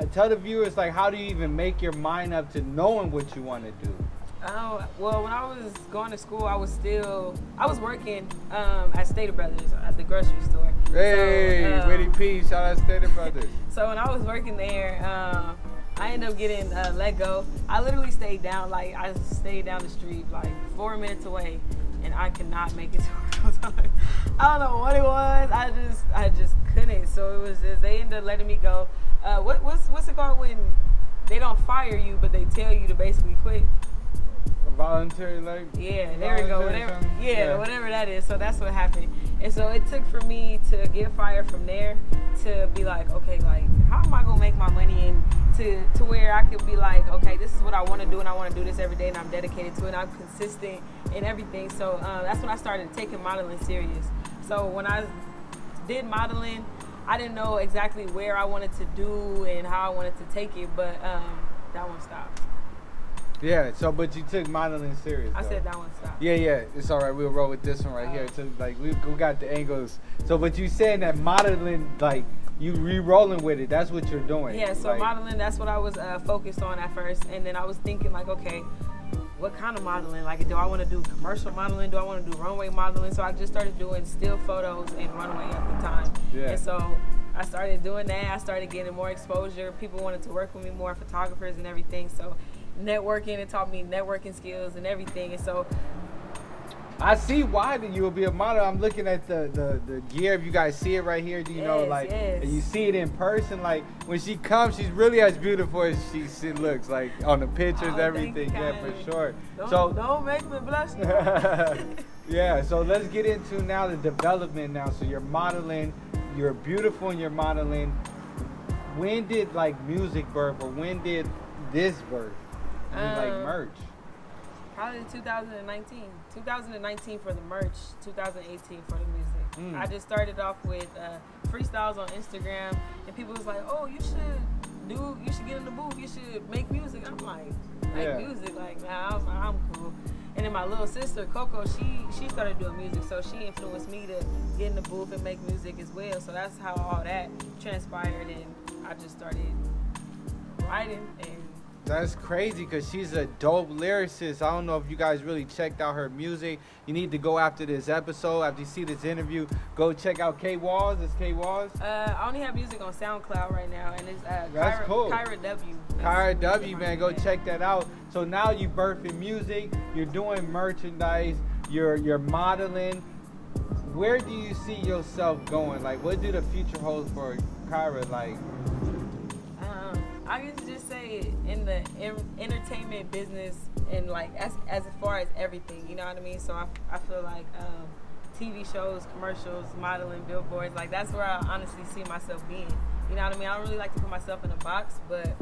tell the viewers, like, how do you even make your mind up to knowing what you want to do? Well, when I was going to school, I was working at Stater Brothers at the grocery store. Hey, so, Witty P, shout out Stater Brothers. So when I was working there, I ended up getting let go. I literally stayed down the street, like 4 minutes away, and I could not make it to work on time. I don't know what it was. I just couldn't. So it was just, they ended up letting me go. What's it called when they don't fire you, but they tell you to basically quit? Voluntary, like? Yeah, there we go. Whatever that is. So that's what happened. And so it took for me to get fired from there to be like, okay, like, how am I going to make my money and to where I could be like, okay, this is what I want to do, and I want to do this every day, and I'm dedicated to it, and I'm consistent in everything. So that's when I started taking modeling serious. So when I did modeling, I didn't know exactly where I wanted to do and how I wanted to take it, but that one stopped. Yeah, so, but you took modeling serious, I though. said that one stopped. Yeah, it's all right. We'll roll with this one right here. So, like, we got the angles. So, but you saying that modeling, like, you re-rolling with it. That's what you're doing. Yeah, so like, modeling, that's what I was focused on at first. And then I was thinking, like, okay, what kind of modeling? Like, do I want to do commercial modeling? Do I want to do runway modeling? So I just started doing still photos and runway at the time. Yeah. And so I started doing that. I started getting more exposure. People wanted to work with me more, photographers and everything. So networking, it taught me networking skills and everything. And so I see why that you will be a model. I'm looking at the gear. If you guys see it right here, you know, like, and you see it in person. Like, when she comes, she's really as beautiful as she looks, like, on the pictures, everything. Yeah, for sure. Don't make me blush. Yeah, so let's get into now the development now. So you're modeling, you're beautiful in your modeling. When did, like, music birth, or when did this birth? Like merch? Probably 2019. 2019 for the merch, 2018 for the music. I just started off with freestyles on Instagram, and people was like, oh, you should get in the booth, you should make music. I'm like, music? Like, nah, I'm cool. And then my little sister, Coco, she started doing music, so she influenced me to get in the booth and make music as well. So that's how all that transpired, and I just started writing. And that's crazy, because she's a dope lyricist. I don't know if you guys really checked out her music. You need to go after this episode, after you see this interview, go check out K Walls. It's K Walls? I only have music on SoundCloud right now, and it's that's cool. Kyra W. Kyra W, man, go check that out. So now you birthing music, you're doing merchandise, you're modeling. Where do you see yourself going? Like, what do the future hold for Kyra? Like, I can just say in the entertainment business, and like as far as everything, you know what I mean? So I feel like TV shows, commercials, modeling, billboards, like that's where I honestly see myself being. You know what I mean? I don't really like to put myself in a box, but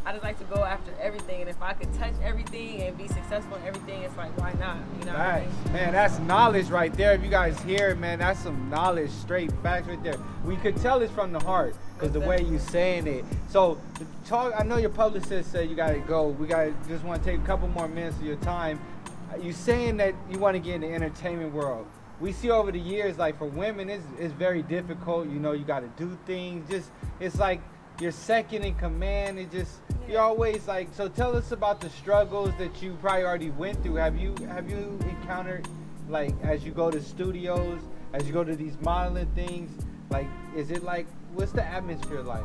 I just like to go after everything. And if I could touch everything and be successful in everything, it's like, why not? You know what I mean? Man, that's knowledge right there. If you guys hear it, man, that's some knowledge, straight facts right there. We could tell it's from the heart, because the way you saying it. So, I know your publicist said you got to go. We just want to take a couple more minutes of your time. You saying that you want to get in the entertainment world. We see over the years, like, for women, it's very difficult. You know, you got to do things. It's like you're second in command. It just, you're always like, so tell us about the struggles that you probably already went through. Have you encountered, like, as you go to studios, as you go to these modeling things, like, is it like, what's the atmosphere like?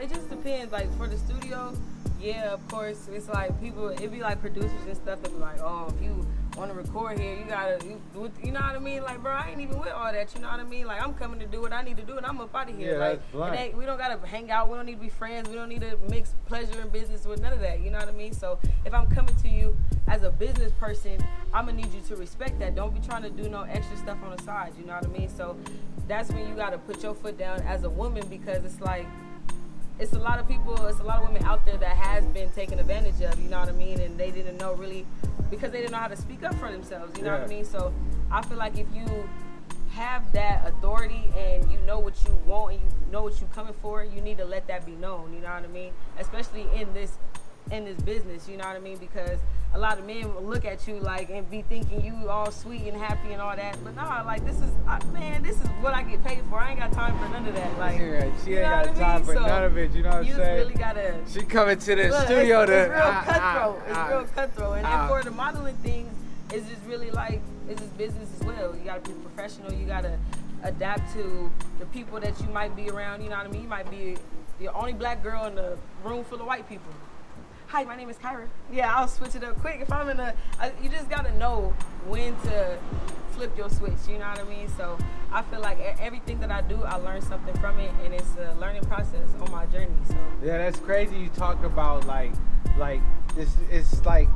It just depends. Like, for the studio, yeah, of course, it's like people, it be like producers and stuff that be like, oh, if you want to record here, you gotta, you know what I mean? Like, bro, I ain't even with all that, you know what I mean? Like, I'm coming to do what I need to do, and I'm up out of here. Yeah, like, we don't gotta hang out, we don't need to be friends, we don't need to mix pleasure and business with none of that, you know what I mean? So if I'm coming to you as a business person, I'm gonna need you to respect that. Don't be trying to do no extra stuff on the side, you know what I mean? So that's when you gotta put your foot down as a woman, because it's like, it's a lot of women out there that has been taken advantage of, you know what I mean? And they didn't know really, because they didn't know how to speak up for themselves, you know what I mean? So I feel like if you have that authority and you know what you want and you know what you're coming for, you need to let that be known, you know what I mean? Especially in this business, you know what I mean? Because a lot of men will look at you like and be thinking you all sweet and happy and all that. But nah, like this is what I get paid for. I ain't got time for none of that. Like she ain't got time for none of it. You know what I'm saying? You really gotta. She coming to the studio it's to. It's real cutthroat. It's real cutthroat. And for the modeling things, it's just really like it's just business as well. You gotta be professional. You gotta adapt to the people that you might be around. You know what I mean? You might be the only black girl in a room full of white people. Hi, my name is Kyra. Yeah, I'll switch it up quick. If I'm you just gotta know when to flip your switch. You know what I mean? So I feel like everything that I do, I learn something from it, and it's a learning process on my journey. So yeah, that's crazy. You talk about like it's like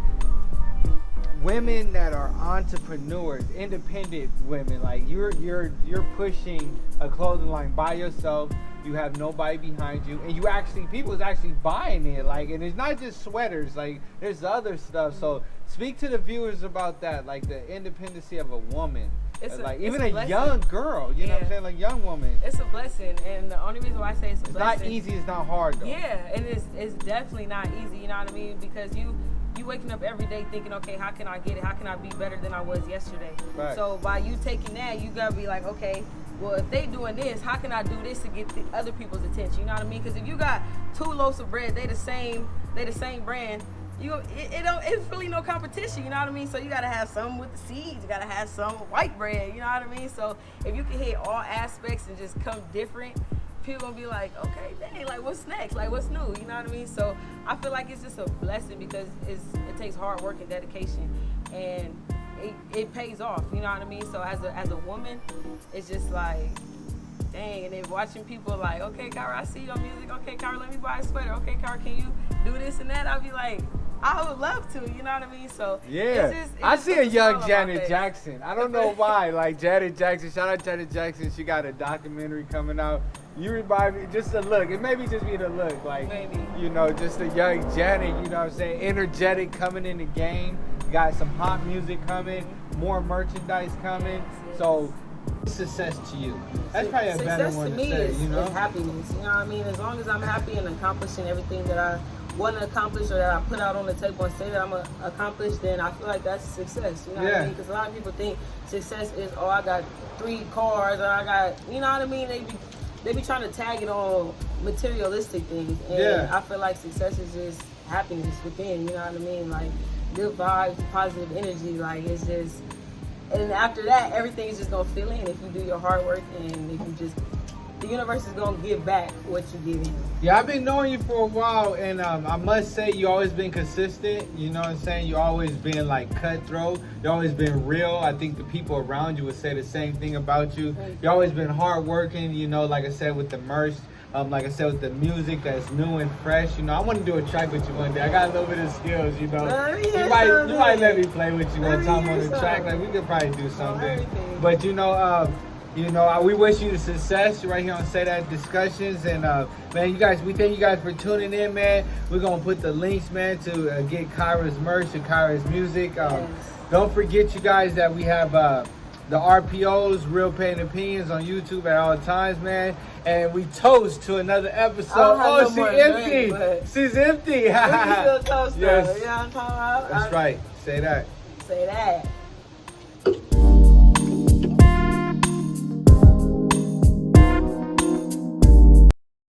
women that are entrepreneurs, independent women. Like you're pushing a clothing line by yourself. You have nobody behind you, and people's actually buying it. Like, and it's not just sweaters. Like, there's other stuff. So, speak to the viewers about that. Like the independency of a woman. Even a young girl. You know what I'm saying? Like young woman. It's a blessing, and the only reason why I say it's a blessing. It's not easy. It's not hard though. Yeah, and it's definitely not easy. You know what I mean? Because you waking up every day thinking, okay, how can I get it? How can I be better than I was yesterday? Right. So by you taking that, you gotta be like, okay, well, if they doing this, how can I do this to get the other people's attention? You know what I mean? Because if you got 2 loaves of bread, they the same brand. It's really no competition. You know what I mean? So you gotta have some with the seeds. You gotta have some white bread. You know what I mean? So if you can hit all aspects and just come different, people gonna be like, okay, dang, like what's next? Like what's new? You know what I mean? So I feel like it's just a blessing because it takes hard work and dedication, and it pays off. You know what I mean? So as a woman, it's just like, dang. And then watching people like, okay, Kyra, I see your music. Okay, Kyra, let me buy a sweater. Okay, Kyra, can you do this and that? I'll be like, I would love to, you know what I mean? So yeah, I see a young Janet Jackson. I don't know why. Like Janet Jackson, shout out Janet Jackson. She got a documentary coming out. You remind me, just a look. It maybe just be the look, like maybe. You know, just a young Janet. You know what I'm saying? Energetic, coming in the game. Got some hot music coming, more merchandise coming. So success to you. That's probably a better one to say. You know, is happiness. You know what I mean? As long as I'm happy and accomplishing everything that I want to accomplish or that I put out on the table and say that I'm accomplished, then I feel like that's success. You know what I mean? Because a lot of people think success is, oh, I got 3 cars, or I got, you know what I mean? They be trying to tag it on materialistic things, and I feel like success is just happiness within. You know what I mean? Like good vibes, positive energy. Like it's just, and after that, everything's just gonna fill in if you do your hard work, and if you just, the universe is gonna give back what you give in. Yeah, I've been knowing you for a while, and I must say you always been consistent. You know what I'm saying? You always been like cutthroat. You always been real. I think the people around you would say the same thing about you. You always been hardworking. You know, like I said with the merch. Like I said, with the music that's new and fresh, you know, I want to do a track with you one day. I got a little bit of skills, you know. You might let me play with you one time on the track. Like we could probably do something. But you know, we wish you the success right here on Say That Discussions. And man, we thank you guys for tuning in, man. We're gonna put the links, man, to get Kyra's merch and Kyra's music. Don't forget, you guys, that we have the RPOs, Real Pain Opinions, on YouTube at all times, man. And we toast to another episode. She's empty. She's empty. We still toast, yes. though. You know what I'm talking about? That's right. Say that. Say that.